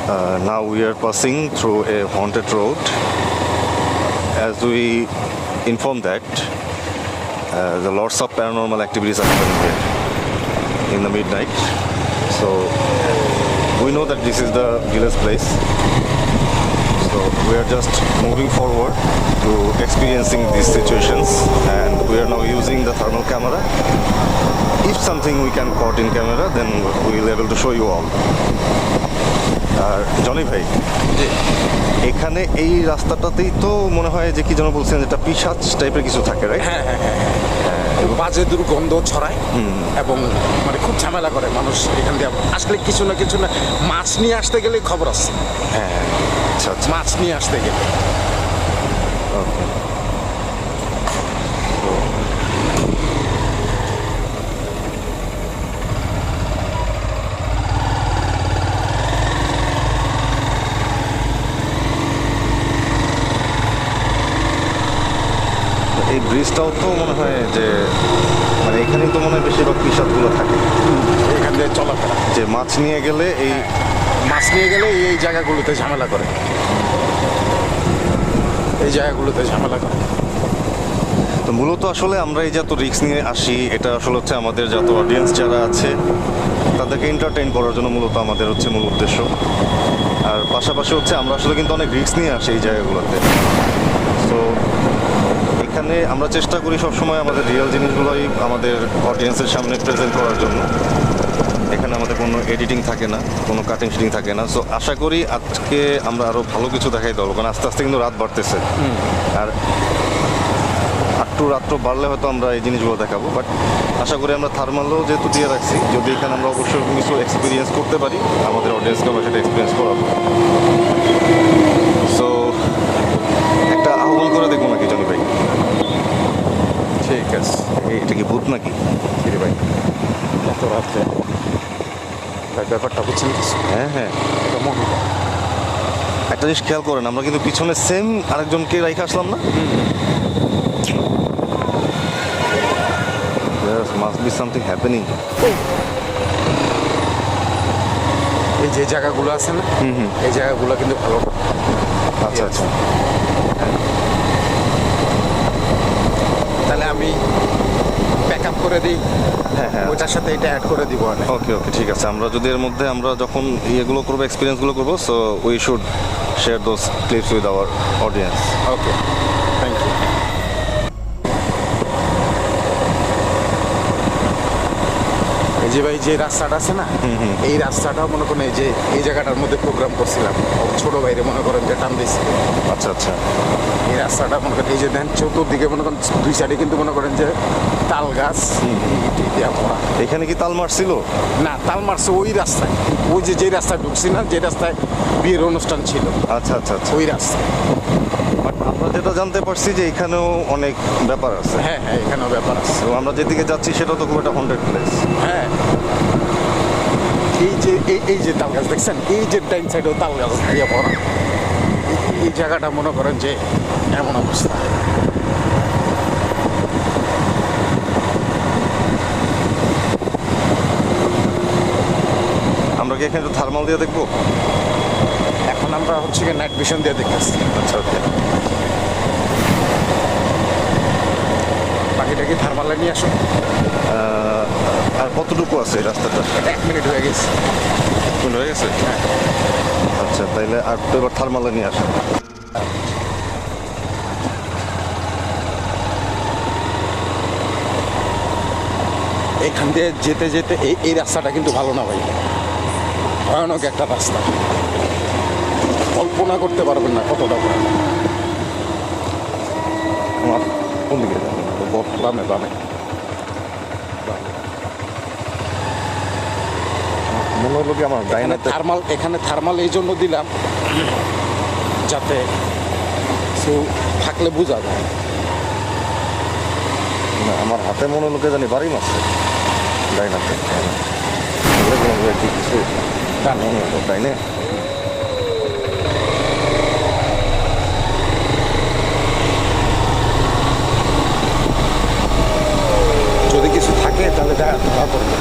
Now we are passing through a haunted road. As we inform that the lots of paranormal activities are happening here in the midnight. So we know that this is the village place. So we are just moving forward to experiencing these situations, and we are now using the thermal camera. If something we can caught in camera, then we will able to show you all. আর Johnny ভাই, এখানে এই রাস্তাটাতেই তো মনে হয় যে কি যেন বলছেন, যেটা পিশাচ টাইপের কিছু থাকে, রাইট? হ্যাঁ হ্যাঁ হ্যাঁ, বাজে দুর্গন্ধ ছড়ায় এবং মানে খুব ঝামেলা করে মানুষ এখান দিয়ে আসলে কিছু না মাছ নিয়ে আসতে গেলে খবর আছে। হ্যাঁ, আচ্ছা আচ্ছা, মাছ নিয়ে আসতে গেলে ওকে। এই ব্রিজটাও তো মনে হয় যে মানে এখানেই তো মনে হয় বেশিরভাগ পিসাদগুলো থাকে এখান দিয়ে চলাফেরা। যে মাছ নিয়ে গেলে এই জায়গাগুলোতে ঝামেলা করে, এই জায়গাগুলোতে ঝামেলা করে। তো মূলত আসলে আমরা এই যে এত রিস্ক নিয়ে আসি, এটা আসলে হচ্ছে আমাদের যত অডিয়েন্স যারা আছে তাদেরকে এন্টারটেইন করার জন্য মূলত আমাদের হচ্ছে মূল উদ্দেশ্য। আর পাশাপাশি হচ্ছে আমরা আসলে কিন্তু অনেক রিস্ক নিয়ে আসি এই জায়গাগুলোতে। তো এখানে আমরা চেষ্টা করি সবসময় আমাদের রিয়েল জিনিসগুলোই আমাদের অডিয়েন্সের সামনে প্রেজেন্ট করার জন্য। এখানে আমাদের কোনো এডিটিং থাকে না, কোনো কাটিং শিটিং থাকে না। সো আশা করি আজকে আমরা আরও ভালো কিছু দেখাই দেবো, কারণ আস্তে আস্তে কিন্তু রাত বাড়তেছে। আর রাত্র বাড়লে হয়তো আমরা এই জিনিসগুলো দেখাবো, বাট আশা করি আমরা থার্মালও যেহেতু দিয়ে রাখছি, যদি এখানে আমরা অবশ্যই কিছু এক্সপিরিয়েন্স করতে পারি, আমাদের অডিয়েন্সকে আমরা সেটা এক্সপিরিয়েন্স করাবো। সো একটা আহ্বান করে দেখবো নাকি জনি ভাই? ঠিক আছে, এটা কি ভূত নাকি? কিরে ভাই, এত রাত্রে ব্যাপারটা বুঝছেন? হ্যাঁ হ্যাঁ, এটা মনে হয় একটা জিনিস খেয়াল করেন, আমরা কিন্তু পিছনে সেম আরেকজনকে রেখে আসলাম না? There must be something happening. এই যে জায়গাগুলো আছে না, এই জায়গাগুলো কিন্তু ভালো। আচ্ছা আচ্ছা, তাহলে আমি ব্যাক আপ করে দিই। হ্যাঁ হ্যাঁ, ওইটার সাথে এটা অ্যাড করে দিব। ওকে ওকে, ঠিক আছে। আমরা যদি এর মধ্যে আমরা যখন ইয়েগুলো করবো, এক্সপিরিয়েন্সগুলো করবো, so we should share those clips with our audience. Okay, thank you. এই যে ভাই, যে রাস্তাটা আছে না, এই রাস্তাটাও মনে করেন এই জায়গাটার মধ্যে প্রোগ্রাম করছিলাম, ছোট ভাইরে মনে করেন যে টান দিয়েছিল। আচ্ছা আচ্ছা, এই রাস্তাটা মনে করেন এই যে দেন চতুর্দিকে মনে করেন দুই সাইডে কিন্তু মনে করেন যে তাল গাছ দিয়া ভরা। এখানে কি তাল মারছিল? না, তাল মারছে ওই রাস্তায়, ওই যে রাস্তায় ঢুকছি না, যে রাস্তায় বিয়ের অনুষ্ঠান ছিল, আচ্ছা আচ্ছা আচ্ছা, ওই রাস্তায়। বাট আমরা যেটা জানতে পারছি যে এখানেও অনেক ব্যাপার আছে। হ্যাঁ হ্যাঁ, এখানেও ব্যাপার আছে। তো আমরা যেদিকে যাচ্ছি সেটা তো খুব একটা হন্টেড প্লেস। হ্যাঁ, এই যে তাল গাছ দেখছেন, এই যে ডাইন সাইডেও তাল গাছ দিয়ে ভরা। এই জায়গাটা মনে করেন যে এমন অবস্থা। আমরা কি এখানে একটু থার্মাল দিয়ে দেখবো? এখন আমরা হচ্ছে গিয়ে নাইট ভিশন দিয়ে দেখতেছি। আচ্ছা ওকে, বাকিটাকে থার্মালে নিয়ে আসুন। আর কতটুকু আছে এই রাস্তাটা? এটা 1 মিনিট হয়ে গেছে। কোন হয়ে গেছে? আচ্ছা, তাইলে আর তো এবার থার্মালে নিয়ে আসেন। এখান দিয়ে যেতে যেতে এই রাস্তাটা কিন্তু ভালো না ভাই, ভয়ানক একটা রাস্তা, কল্পনা করতে পারবেন না কতটা ভয়ানক। কোন দিকে যাবেন? বামে বামে। মনে হলো কি আমার ডাইনাতে এখানে থার্মাল এই জন্য দিলাম যাতে কেউ থাকলে বোঝা যায়। না, আমার হাতে মনে হলো কে জানি বাড়ি মারছে ডাইনাতে। কিছু ডাইনে যদি কিছু থাকে তাহলে দেখা করবে।